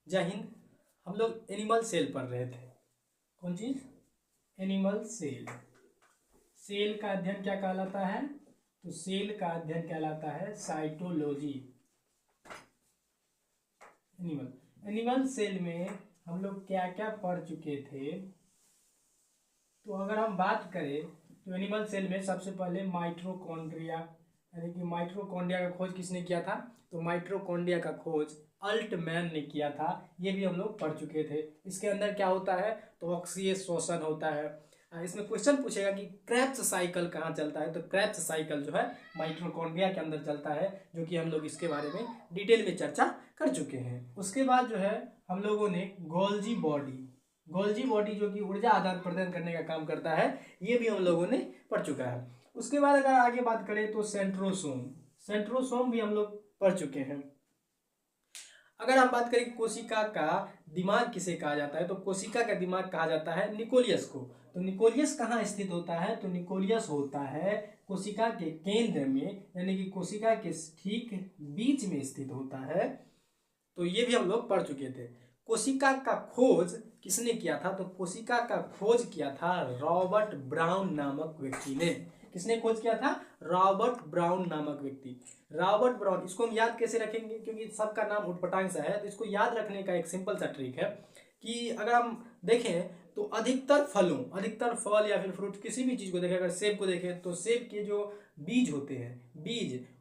जय हिंद। हम लोग एनिमल सेल पढ़ रहे थे। कौन चीज? Animal cell. सेल का अध्ययन क्या कहलाता है? तो सेल का अध्ययन कहलाता है साइटोलॉजी। एनिमल सेल में हम लोग क्या क्या पढ़ चुके थे? तो अगर हम बात करें तो एनिमल सेल में सबसे पहले माइटोकॉन्ड्रिया, यानी कि माइटोकॉन्ड्रिया का खोज किसने किया था? तो माइटोकॉन्ड्रिया का खोज अल्टमैन ने किया था। ये भी हम लोग पढ़ चुके थे। इसके अंदर क्या होता है? तो अक्षीय श्वसन होता है। इसमें क्वेश्चन पूछेगा कि क्रेब्स साइकिल कहाँ चलता है? तो क्रेब्स साइकिल जो है माइटोकॉन्ड्रिया के अंदर चलता है, जो कि हम लोग इसके बारे में डिटेल में चर्चा कर चुके हैं। उसके बाद जो है हम लोगों ने गोल्जी बॉडी जो कि ऊर्जा आदान प्रदान करने का काम करता है, ये भी हम लोगों ने पढ़ चुका है। उसके बाद अगर आगे बात करें तो सेंट्रोसोम भी हम लोग पढ़ चुके हैं। अगर हम बात करें कोशिका का दिमाग किसे कहा जाता है? तो कोशिका का दिमाग कहा जाता है न्यूक्लियस को। तो न्यूक्लियस कहाँ स्थित होता है? तो न्यूक्लियस होता है कोशिका के केंद्र में, यानी कि कोशिका के ठीक बीच में स्थित होता है। तो ये भी हम लोग पढ़ चुके थे। कोशिका का खोज किसने किया था? तो कोशिका का खोज किया था रॉबर्ट ब्राउन नामक व्यक्ति ने। किसने खोज किया था? रॉबर्ट ब्राउन नामक व्यक्ति। रॉबर्ट ब्राउन, इसको हम याद कैसे रखेंगे? क्योंकि सबका नाम उठपटांग सा है, तो इसको याद रखने का एक सिंपल सा ट्रिक है कि अगर हम देखें तो अधिकतर फल या फिर फ्रूट, किसी भी चीज को देखें, अगर सेब को देखें तो सेब के जो बीज होते हैं,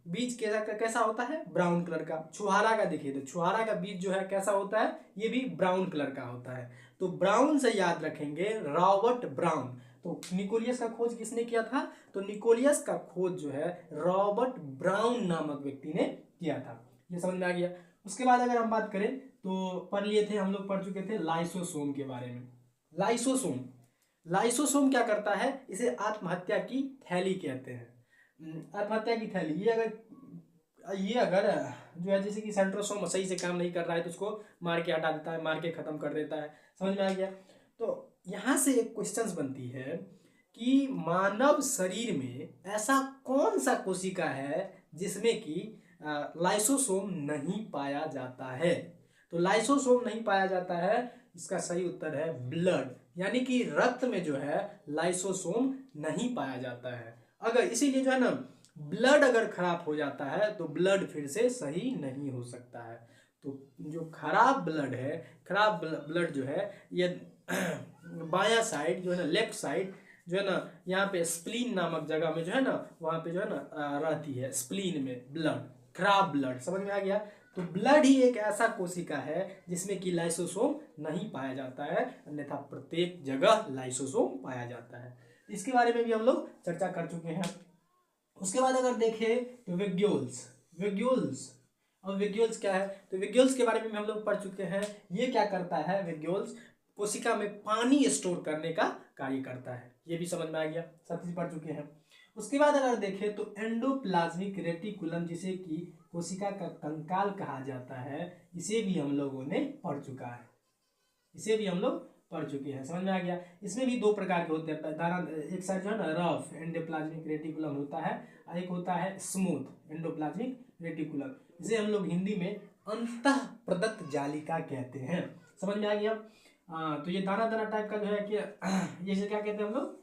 बीज कैसा होता है? ब्राउन कलर का। छुहारा का देखिए तो छुहारा का बीज जो है कैसा होता है? ये भी ब्राउन कलर का होता है। तो ब्राउन से याद रखेंगे, रॉबर्ट ब्राउन। तो निकोलियस का खोज किसने किया था? तो निकोलियस का खोज जो है रॉबर्ट ब्राउन नामक व्यक्ति ने किया था। ये समझ में आ गया। उसके बाद अगर हम बात करें तो पढ़ लिए थे, हम लोग पढ़ चुके थे लाइसोसोम के बारे में। लाइसोसोम क्या करता है? इसे आत्महत्या की थैली कहते हैं। आत्महत्या की थैली, ये अगर जो है जैसे कि सेंट्रोसोम सही से काम नहीं कर रहा है तो उसको मार के हटा देता है, मार के खत्म कर देता है। समझ में आ गया? तो यहाँ से एक क्वेश्चन बनती है कि मानव शरीर में ऐसा कौन सा कोशिका है जिसमें कि लाइसोसोम नहीं पाया जाता है? तो लाइसोसोम नहीं पाया जाता है, इसका सही उत्तर है ब्लड, यानी कि रक्त में जो है लाइसोसोम नहीं पाया जाता है। अगर इसीलिए जो है ना, ब्लड अगर खराब हो जाता है तो ब्लड फिर से सही नहीं हो सकता है। तो जो खराब ब्लड जो है ये बायां साइड जो है ना, लेफ्ट साइड जो है ना, यहाँ पे स्प्लीन नामक जगह में जो है ना, वहां पे जो है ना रहती है स्प्लीन में ब्लड, खराब ब्लड। समझ में आ गया? तो ब्लड ही एक ऐसा कोशिका है जिसमें कि लाइसोसोम नहीं पाया जाता है, अन्यथा प्रत्येक जगह लाइसोसोम पाया जाता है। इसके बारे में भी हम लोग चर्चा कर चुके हैं। उसके बाद अगर देखें तो वेग्यूल्स और वेग्यूल्स क्या है? तो वेग्यूल्स के बारे में हम लोग पढ़ चुके हैं। ये क्या करता है? वेग्यूल्स कोशिका में पानी स्टोर करने का कार्य करता है। ये भी समझ में आ गया, सब चीज पढ़ चुके हैं। उसके बाद अगर देखें तो एंडोप्लाज्मिक रेटिकुलम, जिसे कि कोशिका का कंकाल कहा जाता है, इसे भी हम लोगों ने पढ़ चुका है। समझ में आ गया? इसमें भी दो प्रकार के होते हैं। एक साइड जो है ना रफ एंडोप्लाज्मिक रेटिकुलम होता है, और एक होता है स्मूथ एंडोप्लाज्मिक रेटिकुलम। इसे हम लोग हिंदी में अंतः प्रदत्त जालिका कहते हैं। समझ में आ गया? तो ये दाना दाना टाइप का जो है कि जैसे क्या कहते हैं हम लोग?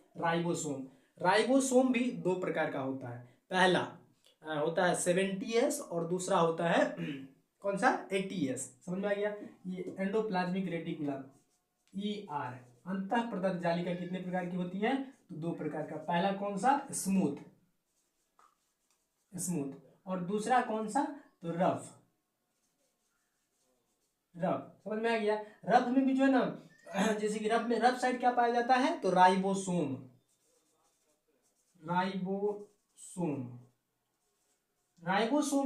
राइबोसोम भी दो प्रकार का होता है। पहला होता है 70S और दूसरा होता है कौन सा? 80S। समझ में आ गया? ये एंडोप्लाज्मिक रेटिकुलम ER अंतः प्रदत्त जालिका कितने प्रकार की होती है? तो दो प्रकार का। पहला कौन सा? स्मूथ, और दूसरा कौन सा? तो रफ। समझ में आ गया? रफ में भी जो है ना, जैसे कि रफ साइड क्या पाया जाता है? तो राइबोसोम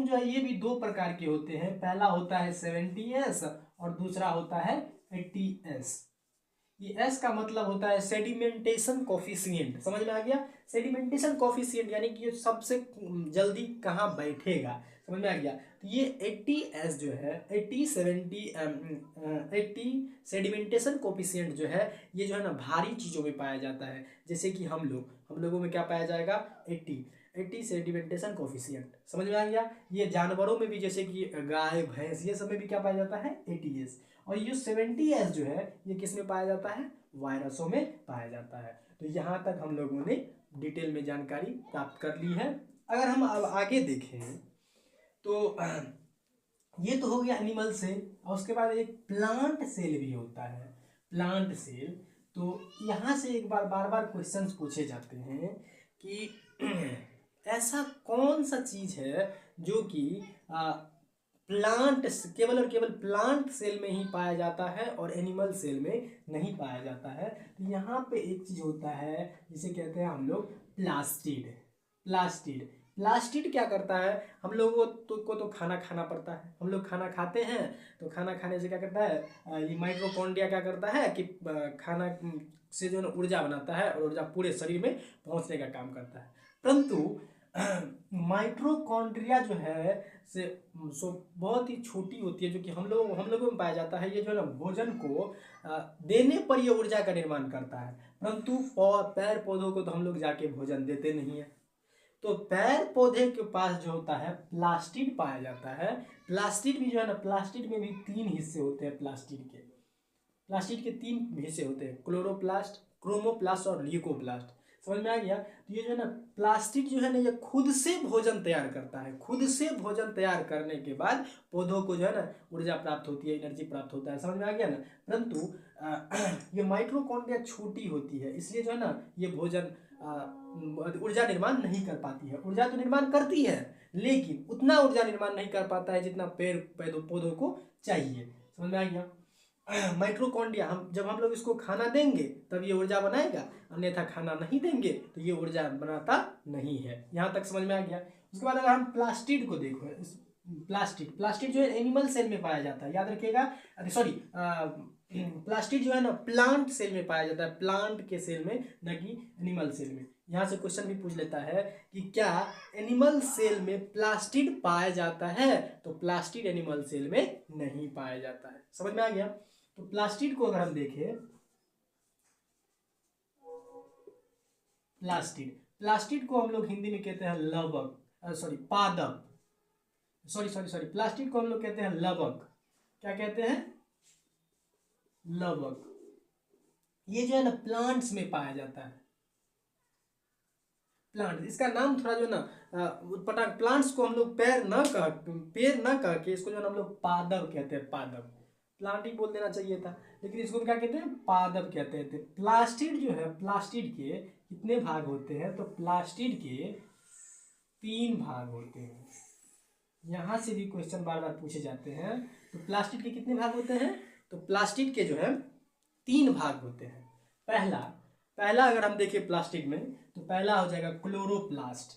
जो है ये भी दो प्रकार के होते हैं। पहला होता है 70S और दूसरा होता है 80S। ये एस का मतलब होता है सेडिमेंटेशन कोफिशिएंट। समझ में आ गया? सेडिमेंटेशन कोफिशिएंट यानी कि ये सबसे जल्दी कहाँ बैठेगा। समझ में आ गया? तो ये 80S जो है 80 सेडिमेंटेशन कोफिशिएंट जो है, ये जो है ना भारी चीज़ों में पाया जाता है। जैसे कि हम लोगों में क्या पाया जाएगा? 80 सेडिमेंटेशन कोफिशिएंट। समझ में आ गया। ये जानवरों में भी जैसे कि गाय भैंस ये सब में भी क्या पाया जाता है, 80s। और ये 70s जो है ये किस में पाया जाता है, वायरसों में पाया जाता है। तो यहाँ तक हम लोगों ने डिटेल में जानकारी प्राप्त कर ली है। अगर हम अब आगे देखें तो ये तो हो गया एनिमल सेल, और उसके बाद एक प्लांट सेल भी होता है, प्लांट सेल। तो यहाँ से एक बार बार बार क्वेश्चंस पूछे जाते हैं कि ऐसा कौन सा चीज है जो कि प्लांट केवल और केवल प्लांट सेल में ही पाया जाता है और एनिमल सेल में नहीं पाया जाता है। तो यहाँ पे एक चीज होता है जिसे कहते हैं हम लोग प्लास्टिड। प्लास्टिड प्लास्टिड क्या करता है, हम लोगों को तो खाना खाना पड़ता है, हम लोग खाना खाते हैं। तो खाना खाने से क्या करता है, ये माइटोकॉन्ड्रिया क्या करता है कि खाना से जो है ऊर्जा बनाता है और ऊर्जा पूरे शरीर में पहुंचने का काम करता है। परंतु माइटोकॉन्ड्रिया जो है से सो बहुत ही छोटी होती है, जो कि हम लोगों में पाया जाता है। ये जो है ना भोजन को देने पर ये ऊर्जा का निर्माण करता है, परंतु पेड़ पौधों को तो हम लोग जाके भोजन देते नहीं है। तो पेड़ पौधे के पास जो होता है प्लास्टिड पाया जाता है। प्लास्टिड भी जो है ना, प्लास्टिड में भी 3 हिस्से होते हैं। प्लास्टिड के 3 हिस्से होते हैं, क्लोरोप्लास्ट, क्रोमोप्लास्ट और ल्यूकोप्लास्ट। समझ में आ गया। तो ये जो है ना प्लास्टिड जो है ना ये खुद से भोजन तैयार करता है। खुद से भोजन तैयार करने के बाद पौधों को जो है ना ऊर्जा प्राप्त होती है, एनर्जी प्राप्त होता है। समझ में आ गया ना। परंतु ये माइटोकॉन्ड्रिया छोटी होती है, इसलिए जो है ना ये भोजन ऊर्जा निर्माण नहीं कर पाती है। ऊर्जा तो निर्माण करती है लेकिन उतना ऊर्जा निर्माण नहीं कर पाता है जितना पेड़ पौधों को चाहिए। समझ में आ गया। माइटोकॉन्ड्रिया जब हम लोग इसको खाना देंगे तब ये ऊर्जा बनाएगा, अन्यथा खाना नहीं देंगे तो ये ऊर्जा बनाता नहीं है। यहाँ तक समझ में आ गया। उसके बाद अगर हम प्लास्टिड को देखो, प्लास्टिड जो है एनिमल सेल में पाया जाता है, याद रखिएगा। सॉरी, प्लास्टिड जो है ना प्लांट सेल में पाया जाता है, प्लांट के सेल में, न कि एनिमल सेल में। यहाँ से क्वेश्चन भी पूछ लेता है कि क्या एनिमल सेल में प्लास्टिड पाया जाता है, तो प्लास्टिड एनिमल सेल में नहीं पाया जाता है। समझ में आ गया। तो प्लास्टिड को अगर हम देखें, प्लास्टिड को हम लोग हिंदी में कहते हैं लवक, पादप। प्लास्टिड को हम लोग कहते हैं लवक। क्या कहते हैं, लवक। ये जो है ना प्लांट्स में पाया जाता है। प्लांट, इसका नाम थोड़ा जो है ना प्लांट्स को हम लोग पेड़ ना कह के इसको जो है ना हम लोग पादप कहते हैं। पादप, प्लांट ही बोल देना चाहिए था, लेकिन इसको क्या कहते हैं, पादप कहते हैं। प्लास्टिड जो है, प्लास्टिड के कितने भाग होते हैं, तो प्लास्टिड के 3 भाग होते हैं। यहाँ से भी क्वेश्चन बार बार पूछे जाते हैं। तो प्लास्टिड के कितने भाग होते हैं, तो प्लास्टिड के जो है 3 भाग होते हैं। पहला अगर हम देखें प्लास्टिड में, तो पहला हो जाएगा क्लोरोप्लास्ट।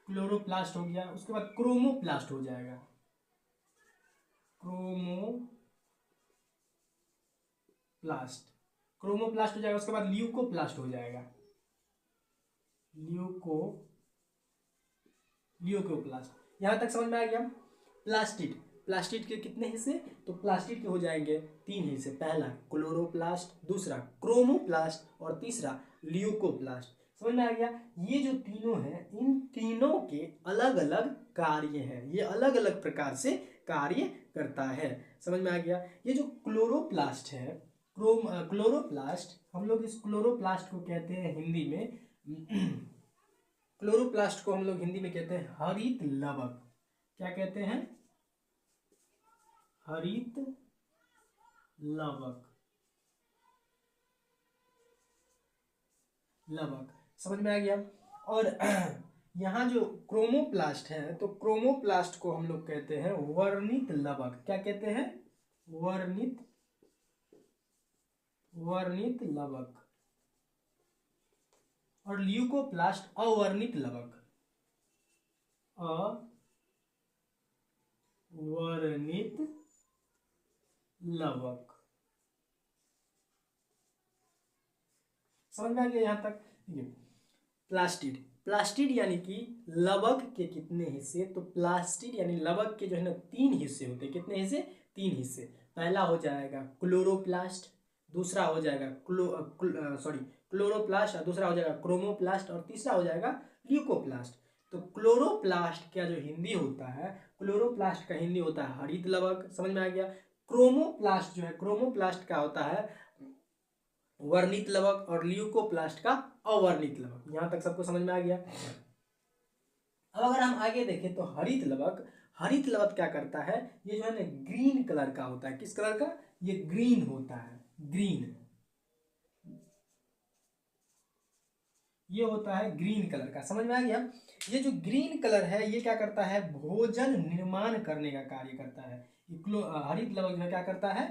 क्लोरोप्लास्ट हो गया। उसके बाद क्रोमोप्लास्ट हो जाएगा, क्रोमोप्लास्ट हो जाएगा। उसके बाद ल्यूकोप्लास्ट हो जाएगा, ल्यूकोप्लास्ट। यहां तक समझ में आ गया। प्लास्टिड के कितने हिस्से, तो प्लास्टिड के हो जाएंगे 3 हिस्से। पहला क्लोरोप्लास्ट, दूसरा क्रोमोप्लास्ट और तीसरा ल्यूकोप्लास्ट। समझ में आ गया। ये जो तीनों हैं, इन तीनों के अलग अलग कार्य हैं, ये अलग अलग प्रकार से कार्य करता है। समझ में आ गया। ये जो क्लोरोप्लास्ट है, क्लोरोप्लास्ट, हम लोग इस क्लोरोप्लास्ट को कहते हैं हिंदी में क्लोरोप्लास्ट को हम लोग हिंदी में कहते हैं हरित लवक। क्या कहते हैं, हरित लवक। समझ में आ गया। और यहाँ जो क्रोमोप्लास्ट है, तो क्रोमोप्लास्ट को हम लोग कहते हैं वर्णित लवक। क्या कहते हैं, वर्णित लवक। और ल्यूकोप्लास्ट अवर्णित लवक, अवर्णित लवक। समझ में आ गया यहाँ तक। प्लास्टिड यानी कि लवक के कितने हिस्से, तो प्लास्टिड यानी लवक के जो है ना 3 हिस्से होते हैं। कितने हिस्से, 3 हिस्से। पहला हो जाएगा क्लोरोप्लास्ट, दूसरा हो जाएगा क्लोरोप्लास्ट, और दूसरा हो जाएगा क्रोमोप्लास्ट, और तीसरा हो जाएगा ल्यूकोप्लास्ट। तो क्लोरोप्लास्ट का जो हिंदी होता है, क्लोरोप्लास्ट का हिंदी होता है हरित लवक, समझ में आ गया। क्रोमोप्लास्ट जो है, क्रोमोप्लास्ट का होता है वर्णित लवक, और ल्यूकोप्लास्ट का अवर्णित लवक। यहां तक सबको समझ में आ गया। अब अगर हम आगे देखें तो हरित लवक, हरित लवक क्या करता है, ये जो है ना ग्रीन कलर का होता है। किस कलर का, ये ग्रीन होता है, ग्रीन, ये होता है ग्रीन कलर का, समझ में आ गया। ये जो ग्रीन कलर है ये क्या करता है, भोजन निर्माण करने का कार्य करता है। हरित लवक जो है क्या करता है,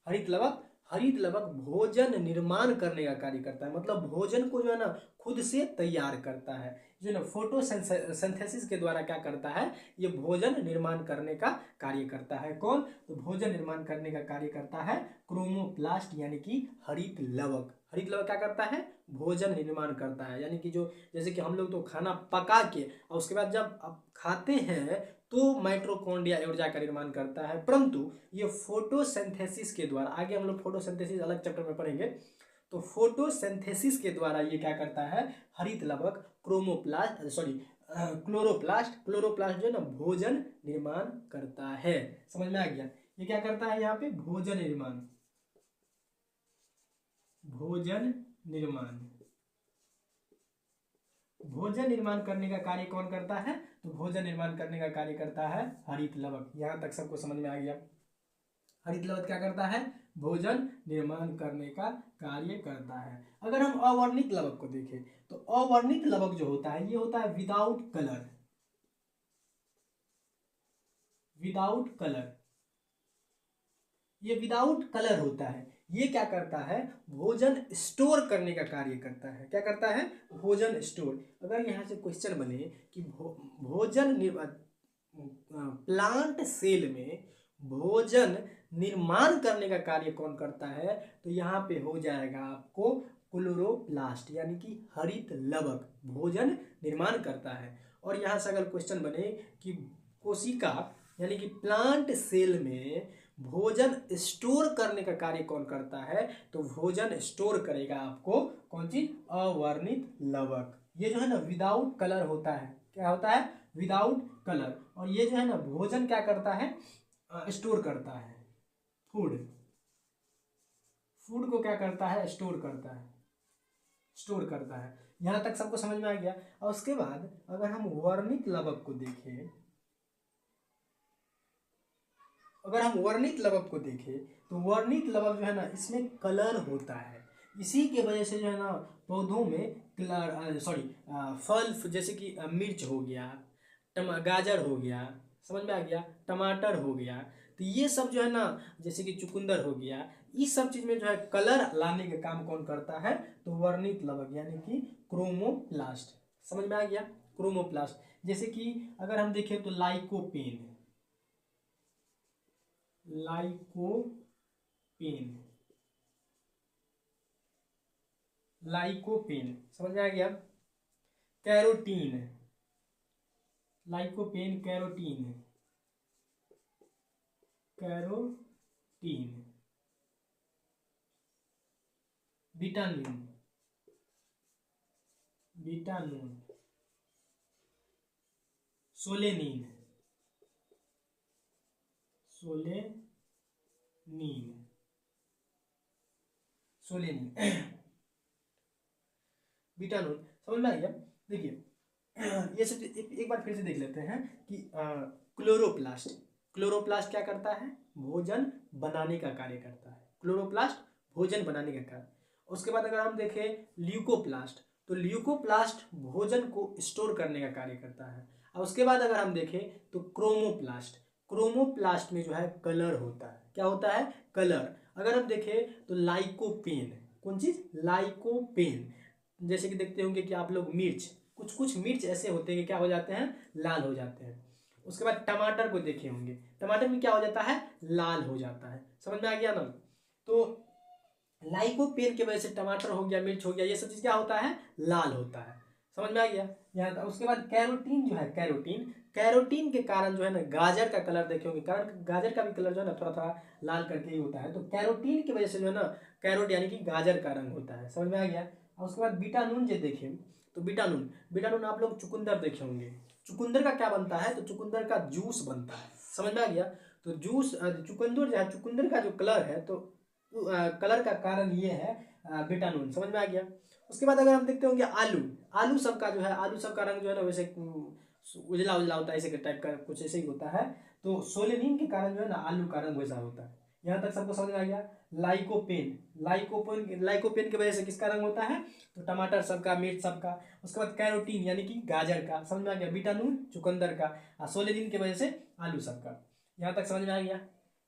हरित लवक, हरित लवक भोजन निर्माण करने का कार्य करता है, मतलब भोजन को जो है ना खुद से तैयार करता है। जो ना फोटोसिंथेसिस के द्वारा क्या करता है, ये भोजन निर्माण करने का कार्य करता है। कौन, तो भोजन निर्माण करने का कार्य करता है क्रोमोप्लास्ट यानी कि हरित लवक। हरित लवक क्या करता है, भोजन निर्माण करता है, यानी कि जो जैसे कि हम लोग तो खाना पका के और उसके बाद जब आप खाते हैं तो माइटोकॉन्ड्रिया ऊर्जा का निर्माण करता है, परंतु ये फोटोसिंथेसिस के द्वारा, आगे हम लोग फोटोसिंथेसिस अलग चैप्टर में पढ़ेंगे, तो फोटोसिंथेसिस के द्वारा ये क्या करता है, हरित लवक क्लोरोप्लास्ट, क्लोरोप्लास्ट जो है ना भोजन निर्माण करता है। समझ में आ गया, ये क्या करता है यहाँ पे, भोजन निर्माण, भोजन निर्माण, भोजन निर्माण करने का कार्य कौन करता है, तो भोजन निर्माण करने का कार्य करता है हरित लवक। यहां तक सबको समझ में आ गया। हरित लवक क्या करता है, भोजन निर्माण करने का कार्य करता है। अगर हम अवर्णित लवक को देखें तो अवर्णित लवक जो होता है ये होता है विदाउट कलर, विदाउट कलर, ये विदाउट कलर होता है। ये क्या करता है, भोजन स्टोर करने का कार्य करता है। क्या करता है, भोजन स्टोर। अगर यहाँ से क्वेश्चन बने कि भोजन प्लांट सेल में भोजन निर्माण करने का कार्य कौन करता है, तो यहाँ पे हो जाएगा आपको क्लोरोप्लास्ट यानी कि हरित लवक भोजन निर्माण करता है। और यहाँ से अगर क्वेश्चन बने कि कोशिका यानी कि प्लांट सेल में भोजन स्टोर करने का कार्य कौन करता है, तो भोजन स्टोर करेगा आपको कौन चीज, अवर्णित लवक। ये जो है ना विदाउट कलर होता है, क्या होता है, विदाउट कलर। और ये जो है ना भोजन क्या करता है, स्टोर करता है, फूड, फूड को क्या करता है, स्टोर करता है, स्टोर करता है। यहां तक सबको समझ में आ गया। और उसके बाद अगर हम वर्णित लवक को देखें, अगर हम वर्णित लवक को देखें तो वर्णित लवक जो है ना इसमें कलर होता है। इसी के वजह से जो है ना पौधों में फल जैसे कि मिर्च हो गया, गाजर हो गया, समझ में आ गया, टमाटर हो गया, तो ये सब जो है ना जैसे कि चुकंदर हो गया, इस सब चीज में जो है कलर लाने का काम कौन करता है, तो वर्णित लवक यानी कि क्रोमोप्लास्ट। समझ में आ गया, क्रोमोप्लास्ट। जैसे कि अगर हम देखें तो लाइकोपेन, लाइकोपेन, लाइकोपेन, समझ में आ गया। Carotene, lycopene, carotene, carotene, vitamin, vitamin, solanine, solanine, solanine, vitamin. समझ में आ गया। देखिए ये सब एक बार फिर से देख लेते हैं कि क्लोरोप्लास्ट, क्लोरोप्लास्ट क्या करता है, भोजन बनाने का कार्य करता है। क्लोरोप्लास्ट भोजन बनाने का कार्य। उसके बाद अगर हम देखें ल्यूकोप्लास्ट, तो ल्यूकोप्लास्ट भोजन को स्टोर करने का कार्य करता है। और उसके बाद अगर हम देखें तो क्रोमोप्लास्ट, क्रोमोप्लास्ट में जो है कलर होता है। क्या होता है, कलर। अगर हम देखें तो लाइकोपेन, कौन चीज, लाइकोपेन। जैसे कि देखते होंगे कि आप लोग मिर्च, कुछ कुछ मिर्च ऐसे होते हैं कि क्या हो जाते हैं, लाल हो जाते हैं। उसके बाद टमाटर को देखे होंगे, टमाटर में क्या हो जाता है, लाल हो जाता है। समझ में आ गया ना। तो लाइकोपेन की वजह से टमाटर हो गया, मिर्च हो गया, ये सब चीज क्या होता है, लाल होता है। समझ में आ गया यहाँ तक। उसके बाद कैरोटीन जो है, कैरोटीन के कारण जो है ना गाजर का कलर देखे होंगे, कारण गाजर का भी कलर जो है ना थोड़ा थोड़ा लाल करके ही होता है, तो कैरोटीन की वजह से जो है ना कैरोट यानी कि गाजर का रंग होता है। समझ में आ गया। और उसके बाद बीटानून जो देखें तो बीटानून आप लोग चुकंदर देखे होंगे। चुकंदर का क्या बनता है, तो चुकंदर का जूस बनता है। समझ में आ गया। तो जूस चुकंदर जो है, चुकंदर का जो कलर है तो कलर का कारण ये है बीटानून। समझ में आ गया। उसके बाद अगर हम देखते होंगे आलू सबका जो है, आलू सबका रंग जो है ना वैसे उजला उजला होता है, ऐसे टाइप का कुछ ऐसे ही होता है। तो सोलेनिन के कारण जो है ना आलू का रंग वैसा होता है। यहाँ तक सबको समझ में आ गया। लाइकोपेन की वजह से किसका रंग होता है, तो टमाटर सबका, मिर्च सबका। उसके बाद कैरोटीन यानी कि गाजर का। समझ में आ गया। बीटानून चुकंदर का, और सोलेनिन की वजह से आलू सबका। यहाँ तक समझ में आ गया।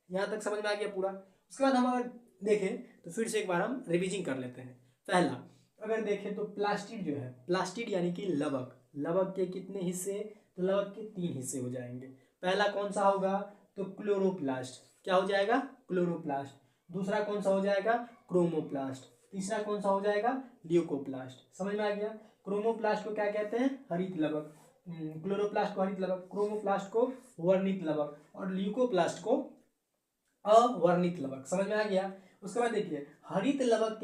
यहाँ तक समझ में आ गया पूरा। उसके बाद हम अगर देखें तो फिर से एक बार हम रिविजन कर लेते हैं। पहला अगर देखें तो प्लास्टिड जो है, प्लास्टिड यानी कि लवक, लवक के कितने हिस्से, तो लवक के 3 हिस्से हो जाएंगे। पहला कौन सा होगा, तो क्लोरोप्लास्ट। क्या हो जाएगा, क्लोरोप्लास्ट। दूसरा कौन सा हो जाएगा, क्रोमोप्लास्ट। तीसरा कौन सा हो जाएगा, ल्यूकोप्लास्ट। समझ में आ गया। क्रोमोप्लास्ट को क्या कहते हैं, हरित लवक। क्लोरोप्लास्ट को हरित लवक, क्रोमोप्लास्ट को वर्णित लवक, और ल्यूकोप्लास्ट को अवर्णित लवक। समझ में आ गया। उसके बाद देखिए हरित लवक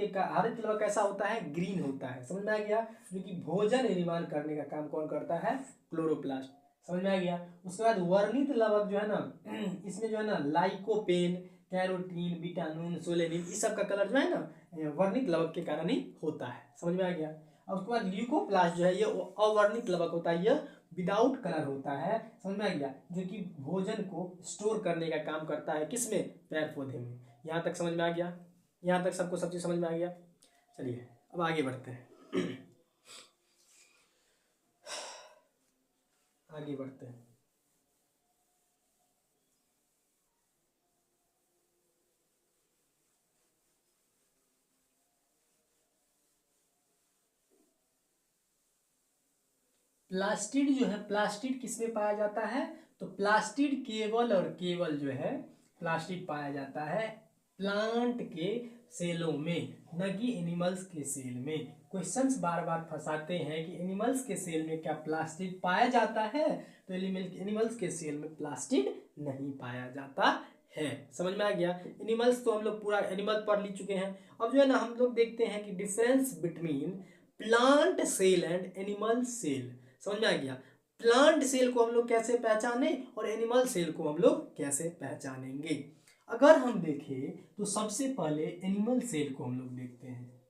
कैसा होता है, ग्रीन होता है। समझ में आ गया। जो कि भोजन निर्माण करने का काम कौन करता है, क्लोरोप्लास्ट। समझ में आ गया। उसके बाद वर्णित लवक जो है ना, इसमें जो है ना लाइकोपेन, कैरोटीन, बीटानून, सोलेनिन, इस सब का कलर जो है ना वर्णित लवक के कारण ही होता है। समझ में आ गया। और उसके बाद ल्यूकोप्लास्ट जो है ये अवर्णित लवक होता है, यह विदाउट कलर होता है। समझ में आ गया। जो कि भोजन को स्टोर करने का काम करता है, किसमें, पेड़ पौधे में। यहाँ तक समझ में आ गया। यहाँ तक सबको सब चीज समझ में आ गया। चलिए अब आगे बढ़ते हैं। आगे बढ़ते हैं। प्लास्टिड जो है, प्लास्टिड किसमें पाया जाता है, तो प्लास्टिड केवल और केवल जो है प्लास्टिड पाया जाता है प्लांट के सेलों में, न कि एनिमल्स के सेल में। क्वेश्चंस बार बार फंसाते हैं कि एनिमल्स के सेल में क्या प्लास्टिड पाया जाता है, तो एनिमल्स के सेल में प्लास्टिड नहीं पाया जाता है। समझ में आ गया। एनिमल्स तो हम लोग पूरा एनिमल पढ़ ली चुके हैं। अब जो है ना हम लोग देखते हैं कि difference between plant cell and animal cell. समझ में आ गया। प्लांट सेल को हम लोग कैसे पहचाने और एनिमल सेल को हम लोग कैसे पहचानेंगे। अगर हम देखें तो सबसे पहले एनिमल सेल को हम लोग देखते हैं।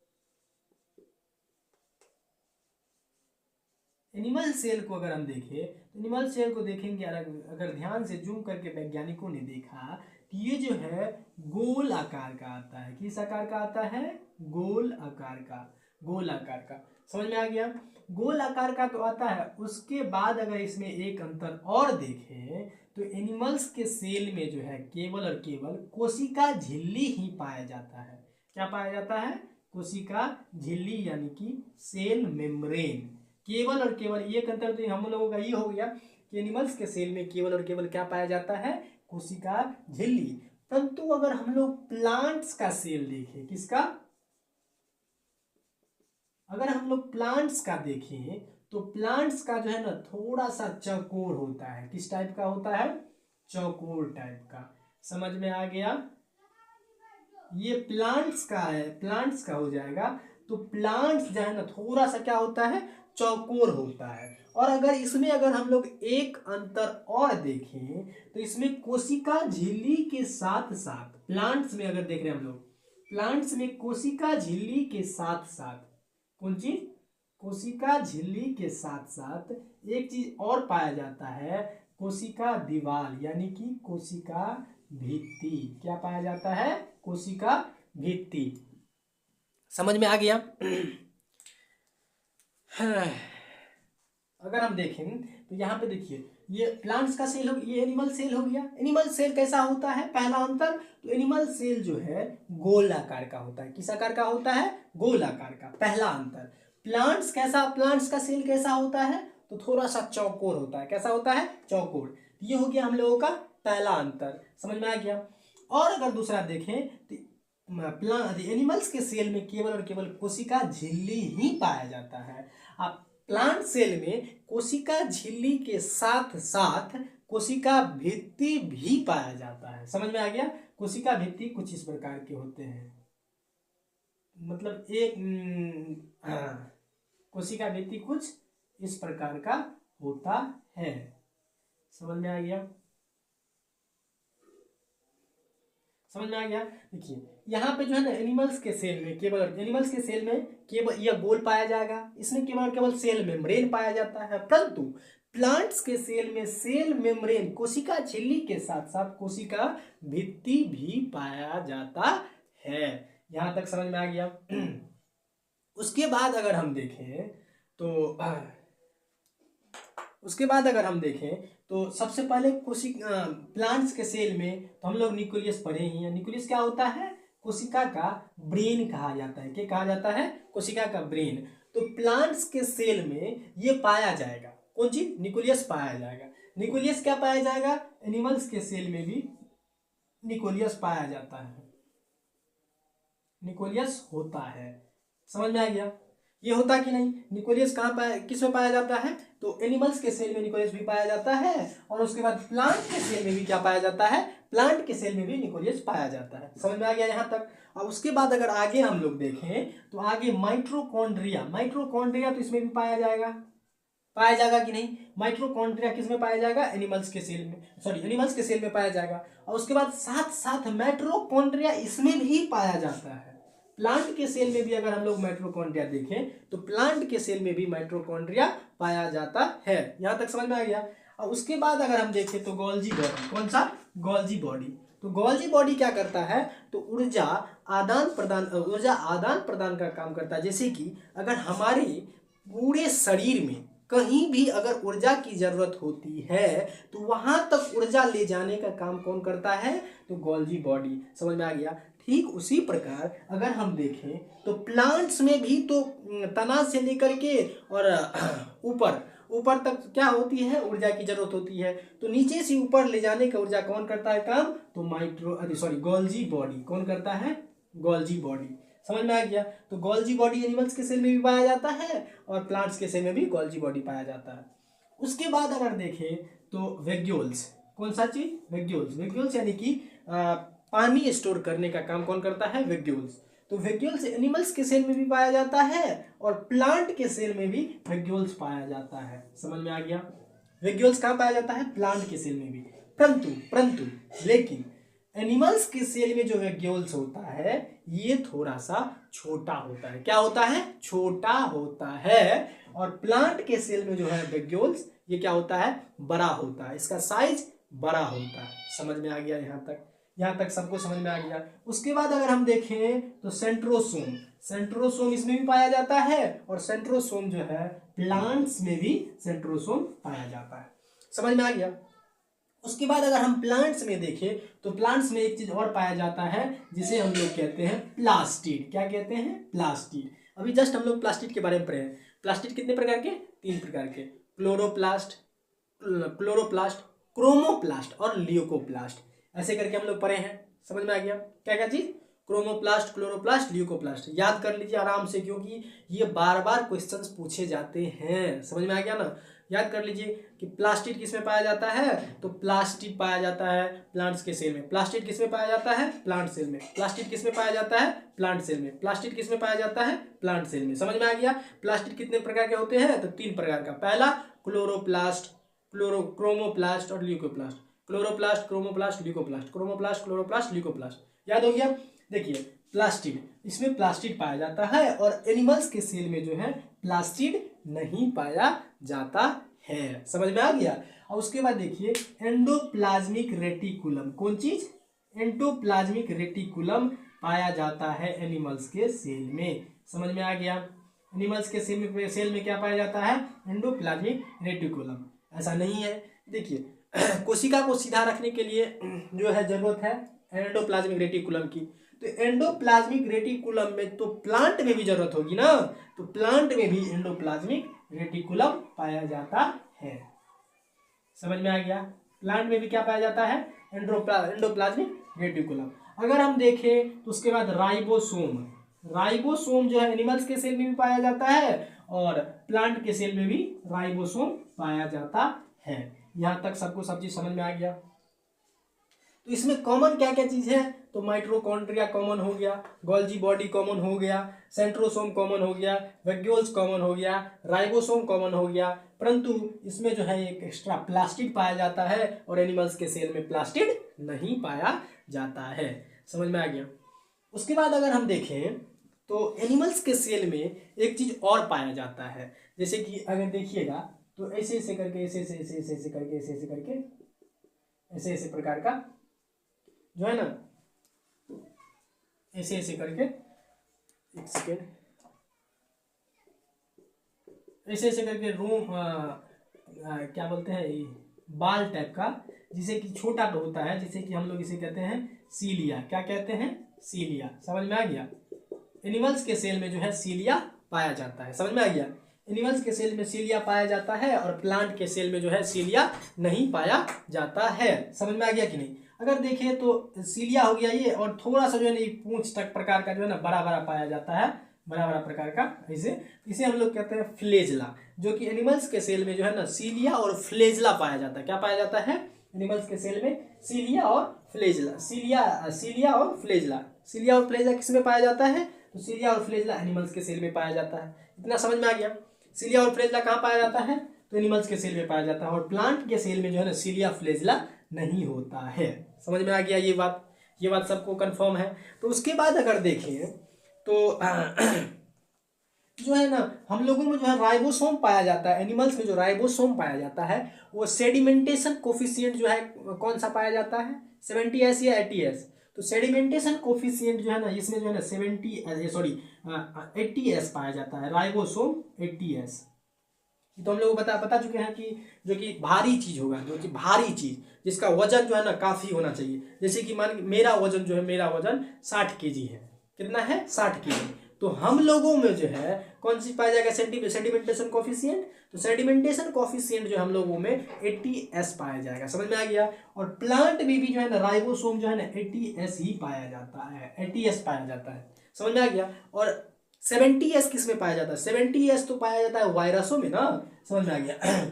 एनिमल सेल को अगर हम देखें तो एनिमल सेल को देखेंगे, अगर ध्यान से जूम करके वैज्ञानिकों ने देखा कि ये जो है गोल आकार का आता है। किस आकार का आता है, गोल आकार का, गोल आकार का। समझ में आ गया। गोल आकार का तो आता है। उसके बाद अगर इसमें एक अंतर और देखें तो एनिमल्स के सेल में जो है केवल और केवल कोशिका झिल्ली ही पाया जाता है। क्या पाया जाता है, कोशिका झिल्ली यानी कि सेल मेम्ब्रेन। केवल और केवल एक अंतर तो हम लोगों का ये हो गया कि एनिमल्स के सेल में केवल और केवल क्या पाया जाता है, कोशिका झिल्ली। परंतु अगर हम लोग प्लांट्स का सेल देखें, किसका, अगर हम लोग प्लांट्स का देखें तो प्लांट्स का जो है ना थोड़ा सा चौकोर होता है। किस टाइप का होता है, चौकोर टाइप का। समझ में आ गया। ये प्लांट्स का है, प्लांट्स का हो जाएगा। तो प्लांट्स जो है ना थोड़ा सा क्या होता है, चौकोर होता है। और अगर हम लोग एक अंतर और देखें तो इसमें कोशिका झिल्ली के साथ साथ, प्लांट्स में अगर देख रहे हैं हम लोग, प्लांट्स में कोशिका झिल्ली के साथ साथ कौन चीज, कोशिका झिल्ली के साथ साथ एक चीज और पाया जाता है, कोशिका दीवार यानी कि कोशिका भित्ति। क्या पाया जाता है, कोशिका भित्ति। समझ में आ गया। अगर हम देखें तो यहाँ पे देखिए ये प्लांट्स का सेल हो, ये एनिमल सेल हो गया। एनिमल सेल कैसा होता है, पहला अंतर, तो एनिमल सेल जो है गोल आकार का होता है। किस आकार का होता है, गोल आकार का, पहला अंतर। प्लांट्स का सेल कैसा होता है, तो थोड़ा सा चौकोर होता है। कैसा होता है, चौकोर। ये हो गया हम लोगों का पहला अंतर। समझ में आ गया। और अगर दूसरा देखें तो एनिमल्स के सेल में केवल और केवल कोशिका झिल्ली ही पाया जाता है। अब प्लांट सेल में कोशिका झिल्ली के साथ साथ कोशिका भित्ति भी पाया जाता है। समझ में आ गया? कोशिका भित्ति कुछ इस प्रकार के होते हैं, मतलब एक कोशिका भित्ति कुछ इस प्रकार का होता है। समझ में आ गया? समझ में आ गया? देखिए यहाँ पे जो है ना एनिमल्स के सेल में केवल यह गोल पाया जाएगा, इसमें केवल सेल मेम्ब्रेन पाया जाता है। परंतु प्लांट्स के सेल में सेल मेम्ब्रेन कोशिका झिल्ली के साथ साथ कोशिका भित्ति भी पाया जाता है। यहाँ तक समझ में आ गया? उसके बाद अगर हम देखें तो सबसे पहले प्लांट्स के सेल में तो हम लोग न्यूक्लियस पढ़े ही हैं। न्यूक्लियस क्या होता है? कोशिका का ब्रेन कहा जाता है। क्या कहा जाता है? कोशिका का ब्रेन। तो प्लांट्स के सेल में ये पाया जाएगा, कौन चीज? न्यूक्लियस पाया जाएगा। न्यूक्लियस क्या पाया जाएगा? एनिमल्स के सेल में भी न्यूक्लियस पाया जाता है, न्यूक्लियस होता है। समझ में आ गया? ये होता कि नहीं? न्यूक्लियस किस में पाया जाता है? तो एनिमल्स के सेल में न्यूक्लियस भी पाया जाता है, और उसके बाद प्लांट के सेल में भी क्या पाया जाता है? प्लांट के सेल में भी न्यूक्लियस पाया जाता है। समझ में आ गया यहाँ तक? और उसके बाद अगर आगे हम लोग देखें तो आगे माइटोकॉन्ड्रिया तो इसमें भी पाया जाएगा कि नहीं? माइटोकॉन्ड्रिया किस में पाया जाएगा? एनिमल्स के सेल में पाया जाएगा। और उसके बाद साथ साथ माइटोकॉन्ड्रिया इसमें भी पाया जाता है। प्लांट के सेल में भी अगर हम लोग माइटोकॉन्ड्रिया देखें तो प्लांट के सेल में भी माइटोकॉन्ड्रिया पाया जाता है। यहाँ तक समझ में आ गया? और उसके बाद अगर हम देखें तो गोल्जी बॉडी, कौन सा? Golgi body. तो गोल्जी बॉडी क्या करता है? तो ऊर्जा आदान प्रदान का काम करता है। जैसे कि अगर हमारे पूरे शरीर में कहीं भी अगर ऊर्जा की जरूरत होती है तो वहां तक ऊर्जा ले जाने का काम कौन करता है? तो गोल्जी बॉडी। समझ में आ गया? ठीक उसी प्रकार अगर हम देखें तो प्लांट्स में भी तो तना से लेकर के और ऊपर तक क्या होती है? ऊर्जा की जरूरत होती है। तो नीचे से ऊपर ले जाने का ऊर्जा कौन करता है काम? तो गोल्जी बॉडी। कौन करता है? Golgi body. समझ में आ गया? तो गोल्जी बॉडी एनिमल्स के सेल में भी पाया जाता है और प्लांट्स के सेल में भी गोल्जी बॉडी पाया जाता है। उसके बाद अगर देखें तो वेग्यूल्स, कौन सा चीज? वेग्यूल्स यानी कि पानी स्टोर करने का काम कौन करता है? वेग्यूल्स। तो वेग्यूल्स एनिमल्स के सेल में भी पाया जाता है और प्लांट के सेल में भी वेग्यूल्स पाया जाता है। समझ में आ गया? वेग्यूल्स कहाँ पाया जाता है? प्लांट के सेल में भी। परंतु लेकिन एनिमल्स के सेल में जो वेग्यूल्स होता है ये थोड़ा सा छोटा होता है। क्या होता है? छोटा होता है। और प्लांट के सेल में जो है वेग्यूल्स ये क्या होता है? बड़ा होता है। इसका साइज बड़ा होता है। समझ में आ गया? यहाँ तक सबको समझ में आ गया? उसके बाद अगर हम देखें तो सेंट्रोसोम इसमें भी पाया जाता है और सेंट्रोसोम जो है प्लांट्स में भी सेंट्रोसोम पाया जाता है। समझ में आ गया? उसके बाद अगर हम प्लांट्स में देखें तो प्लांट्स में एक चीज और पाया जाता है जिसे हम लोग कहते हैं प्लास्टिड। क्या कहते हैं? प्लास्टिड। अभी जस्ट हम लोग प्लास्टिड के बारे में पढ़े हैं। प्लास्टिड कितने प्रकार के? 3 प्रकार के। क्लोरोप्लास्ट, क्रोमोप्लास्ट और ल्यूकोप्लास्ट, ऐसे करके हम लोग पढ़े हैं। समझ में आ गया? क्या क्या चीज? Chromoplast, chloroplast, leucoplast. याद कर लीजिए आराम से, क्योंकि ये बार बार क्वेश्चंस पूछे जाते हैं। समझ में आ गया ना? याद कर लीजिए कि प्लास्टिड किस में पाया जाता है? तो प्लास्टिड पाया जाता है प्लांट्स के सेल में। प्लास्टिड किस में पाया जाता है? प्लांट सेल में। प्लास्टिड किस में पाया जाता है? प्लांट सेल में। प्लास्टिड किस में पाया जाता है? प्लांट सेल में। समझ में आ गया? प्लास्टिड कितने प्रकार के होते हैं? तो 3 प्रकार का। पहला क्लोरोप्लास्ट, क्रोमोप्लास्ट और ल्यूकोप्लास्ट। Chloroplast, chromoplast, leucoplast. याद हो गया? देखिए प्लास्टिड, इसमें प्लास्टिड पाया जाता है और एनिमल्स के सेल में जो है प्लास्टिड नहीं पाया जाता है। समझ में आ गया? और उसके बाद देखिए एंडोप्लाज्मिक रेटिकुलम। कौन चीज? एंडोप्लाज्मिक रेटिकुलम पाया जाता है एनिमल्स के सेल में। समझ में आ गया? एनिमल्स के सेल में क्या पाया जाता है? Endoplasmic reticulum. ऐसा नहीं है, देखिए कोशिका को सीधा रखने के लिए जो है जरूरत है एंडोप्लाज्मिक रेटिकुलम की। तो एंडोप्लाज्मिक रेटिकुलम में तो प्लांट में भी जरूरत होगी ना, तो प्लांट में भी एंडोप्लाज्मिक रेटिकुलम पाया जाता है। समझ में आ गया? प्लांट में भी क्या पाया जाता है? Endoplasmic reticulum. अगर हम देखें तो उसके बाद राइबोसोम जो है एनिमल्स के सेल में भी पाया जाता है और प्लांट के सेल में भी राइबोसोम पाया जाता है। यहाँ तक सबको सब चीज समझ में आ गया। तो इसमें कॉमन क्या क्या चीज है, तो माइटोकॉन्ड्रिया कॉमन हो गया, गोल्जी बॉडी कॉमन हो गया, सेंट्रोसोम कॉमन हो गया, वैक्यूल्स कॉमन हो गया, राइबोसोम कॉमन हो गया, परंतु इसमें जो है एक एक्स्ट्रा प्लास्टिड पाया जाता है और एनिमल्स के सेल में प्लास्टिड नहीं पाया जाता है। समझ में आ गया। उसके बाद अगर हम देखें तो एनिमल्स के सेल में एक चीज और पाया जाता है, जैसे कि अगर देखिएगा तो ऐसे ऐसे करके ऐसे ऐसे ऐसे ऐसे ऐसे करके ऐसे ऐसे करके ऐसे ऐसे प्रकार का जो है ना, ऐसे ऐसे करके, एक सेकेंड, ऐसे ऐसे करके रूम क्या बोलते हैं, बाल टाइप का, जिसे कि छोटा होता है, जिसे कि हम लोग इसे कहते हैं सीलिया। क्या कहते हैं, सीलिया। समझ में आ गया। एनिमल्स के सेल में जो है सीलिया पाया जाता है। समझ में आ गया। एनिमल्स के सेल में सीलिया पाया जाता है और प्लांट के सेल में जो है सीलिया नहीं पाया जाता है। समझ में आ गया कि नहीं। अगर देखें तो सीलिया हो गया ये, और थोड़ा सा जो है ना पूंछ तक प्रकार का जो है ना बड़ा बड़ा पाया जाता है, बड़ा बड़ा प्रकार का, इसे हम लोग कहते हैं फ्लेजला, जो कि एनिमल्स के सेल में जो है ना सीलिया और फ्लेजला पाया जाता है। क्या पाया जाता है एनिमल्स के सेल में, सीलिया और फ्लेजला। सीलिया और फ्लेजला, सीलिया और फ्लेजला किस में पाया जाता है, तो सीलिया और फ्लेजला एनिमल्स के सेल में पाया जाता है। इतना समझ में आ गया। सीलिया और फ्लेजला कहाँ पाया जाता है, तो एनिमल्स के सेल में पाया जाता है, और प्लांट के सेल में जो है ना सीलिया फ्लेजला नहीं होता है। समझ में आ गया ये बात सबको कंफर्म है। तो उसके बाद अगर देखें तो जो है ना हम लोगों में जो है राइबोसोम पाया जाता है। एनिमल्स में जो राइबोसोम पाया जाता है वो सेडिमेंटेशन कोफिशिएंट जो है कौन सा पाया जाता है, 70s या 80s। तो सेडिमेंटेशन कोफिशिएंट जो है ना इसमें जो है ना 80s पाया जाता है, राइबोसोम 80s। तो हम लोग बता चुके हैं कि जो कि भारी चीज होगा, जो कि भारी चीज जिसका वजन जो है ना काफी होना चाहिए। जैसे कि मान मेरा वजन 60 kg है। कितना है, 60 kg। तो हम लोगों में जो है कौन सी पाया जाएगा, सेडिमेंटेशन कोफिशिएंट। तो सेडिमेंटेशन कोफिशिएंट जो हम लोगों में 80s पाया जाएगा। समझ में आ गया। और प्लांट में भी जो है ना राइबोसोम जो है ना 80s ही पाया जाता है, 80s पाया जाता है। समझ में आ गया। और 70s किस में पाया जाता है, 70s तो पाया जाता है वायरसों में ना। समझ में आ गया।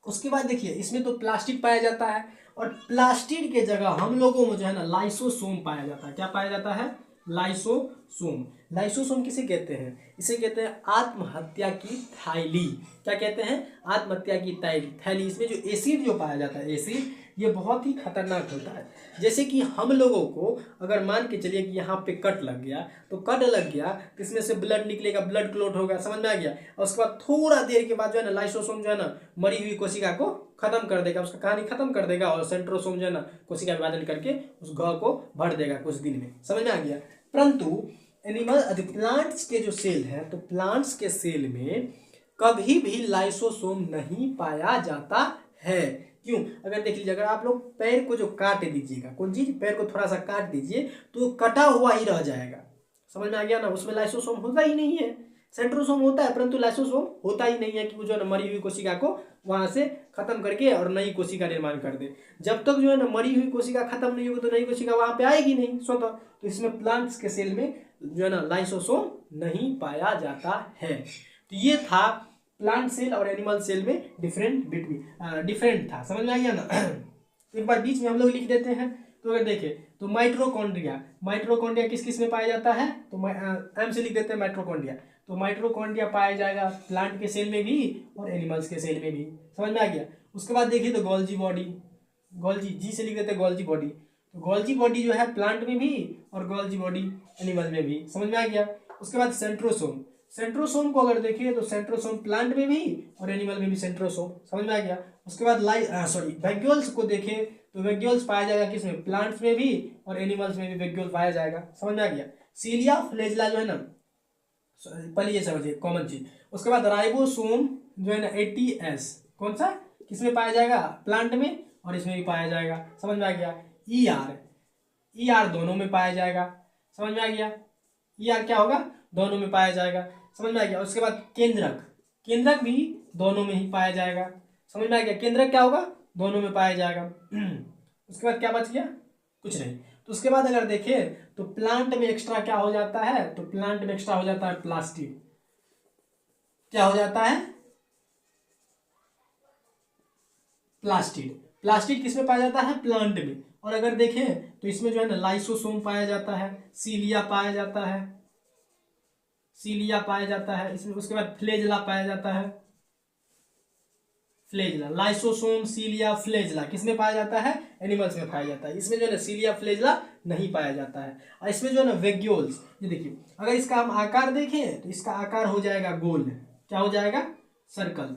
उसके बाद देखिए इसमें तो प्लास्टिड पाया जाता है, और प्लास्टिड के जगह हम लोगों में जो है ना लाइसोसोम पाया जाता है। क्या पाया जाता है, लाइसोसोम। लाइसोसोम किसे कहते हैं, इसे कहते हैं आत्महत्या की थैली। क्या कहते हैं, आत्महत्या की थैली। इसमें जो एसिड जो पाया जाता है, एसिड ये बहुत ही खतरनाक होता है। जैसे कि हम लोगों को अगर मान के चलिए कि यहाँ पे कट लग गया, तो कट लग गया तो इसमें से ब्लड निकलेगा, ब्लड क्लॉट होगा। समझ में आ गया। और उसके बाद थोड़ा देर के बाद जो है ना लाइसोसोम जो है ना मरी हुई कोशिका को खत्म कर देगा, उसका कहानी खत्म कर देगा, और सेंट्रोसोम जो है ना कोशिका विभाजन करके उस घाव को भर देगा कुछ दिन में। समझ में आ गया। परंतु प्लांट्स के जो सेल हैं, तो प्लांट्स के सेल में कभी भी लाइसोसोम नहीं पाया जाता है। क्यों, अगर देख लीजिए, अगर आप लोग पैर को जो काट दीजिएगा, कौन चीज, पैर को थोड़ा सा काट दीजिए तो कटा हुआ ही रह जाएगा। समझ में आ गया ना। उसमें लाइसोसोम होता ही नहीं है। सेंट्रोसोम होता है परंतु लाइसोसोम होता ही नहीं है कि वो जो है ना मरी हुई कोशिका को वहां से खत्म करके और नई कोशिका निर्माण कर दे। जब तक जो है ना मरी हुई कोशिका खत्म नहीं होगी तो नई कोशिका वहां पे आएगी नहीं स्वतः। तो इसमें प्लांट्स के सेल में जो है ना लाइसोसोम नहीं पाया जाता है। तो ये था प्लांट सेल और एनिमल सेल में डिफरेंट था। समझ में आ गया ना। तो एक बार बीच में हम लोग लिख देते हैं। तो अगर देखें तो माइटोकॉन्ड्रिया किस किस में पाया जाता है, तो एम से लिख देते हैं माइटोकॉन्ड्रिया। तो माइटोकॉन्ड्रिया पाया जाएगा प्लांट के सेल में भी और एनिमल्स के सेल में भी। समझ में आ गया। उसके बाद देखिए तो गोल्जी जी से लिख देते हैं गोल्जी बॉडी। तो गोल्जी बॉडी जो है प्लांट में भी और गोल्जी बॉडी एनिमल में भी। समझ में आ गया। उसके बाद सेंट्रोसोम को अगर देखिए तो सेंट्रोसोम प्लांट में भी और एनिमल में भी सेंट्रोसोम। समझ में आ गया। उसके बाद वैक्यूल्स को देखें तो वैक्यूल्स पाया जाएगा किसमें, प्लांट्स में भी और एनिमल्स में भी वैक्यूल पाया जाएगा। समझ में आ गया। सीलिया फ्लेजला जो है ना, पहले ये समझिए कॉमन चीज। उसके बाद राइबोसोम जो है ना 80s कौन सा किसमें पाया जाएगा, प्लांट में और इसमें भी पाया जाएगा। समझ में आ गया। ईआर दोनों में पाया जाएगा। समझ में आ गया। ईआर क्या होगा, दोनों में पाया जाएगा। समझ में आ गया। उसके बाद केंद्रक भी दोनों में ही पाया जाएगा। समझ में आ गया। केंद्रक क्या होगा, दोनों में पाया जाएगा। उसके बाद क्या बच गया, कुछ नहीं। तो उसके बाद अगर देखें तो प्लांट में एक्स्ट्रा क्या हो जाता है, तो प्लांट में एक्स्ट्रा हो जाता है प्लास्टिड। क्या हो जाता है, प्लास्टिड। प्लास्टिड किसमें पाया जाता है, प्लांट में। और अगर देखें तो इसमें जो है ना लाइसोसोम पाया जाता है, सीलिया पाया जाता है, सीलिया पाया जाता है इसमें। उसके बाद फ्लेजला पाया जाता है, फ्लेजला, लाइसोसोम सीलिया फ्लेजला किसमें पाया जाता है, एनिमल्स में पाया जाता है। इसमें जो है ना सीलिया फ्लेजला नहीं पाया जाता है। और इसमें जो है ना वेग्यूल्स, ये देखिए अगर इसका हम आकार देखें तो इसका आकार हो जाएगा गोल। क्या हो जाएगा, सर्कल,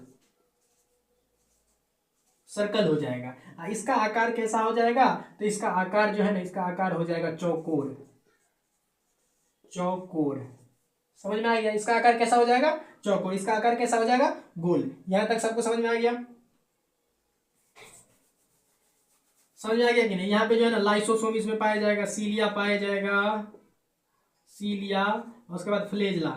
सर्कल हो जाएगा। इसका आकार कैसा हो जाएगा, तो इसका आकार जो है ना, इसका आकार हो जाएगा चौकोर, चौकोर। समझ में आ गया, इसका आकार कैसा हो जाएगा, चौकोर। इसका आकार कैसा हो जाएगा, गोल। यहां तक सबको समझ में आ गया, समझ में आ गया कि नहीं। यहाँ पे जो है ना लाइसोसोम इसमें पाया जाएगा, सीलिया पाया जाएगा, सीलिया, और उसके बाद फ्लेजला,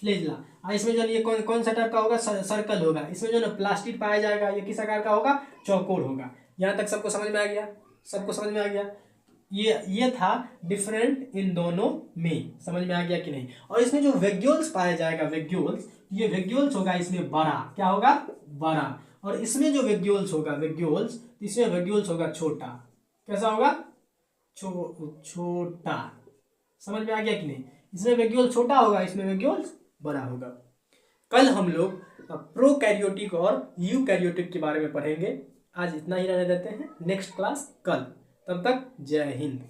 फ्लेजला। और इसमें जो है ये कौन कौन सा टाइप का होगा, सर्कल होगा। इसमें जो है ना प्लास्टिड पाया जाएगा, ये किस आकार का होगा, चौकोर होगा। यहाँ तक सबको समझ में आ गया, सबको समझ में आ गया। ये था डिफरेंट इन दोनों में, समझ में आ गया कि नहीं। और इसमें जो वेग्यूल्स पाया जाएगा, वेग्यूल्स, ये वेग्यूल्स होगा इसमें बड़ा, क्या होगा, बड़ा। और इसमें जो वेग्यूल्स होगा, वेग्यूल्स, इसमें वेग्यूल्स होगा छोटा। कैसा होगा, छोटा। समझ में आ गया कि नहीं। इसमें वेग्यूल छोटा होगा, इसमें वेग्यूल बड़ा होगा। कल हम लोग प्रोकैरियोटिक और यूकैरियोटिक के बारे में पढ़ेंगे। आज इतना ही रहने देते हैं, नेक्स्ट क्लास कल। तब तक जय हिंद।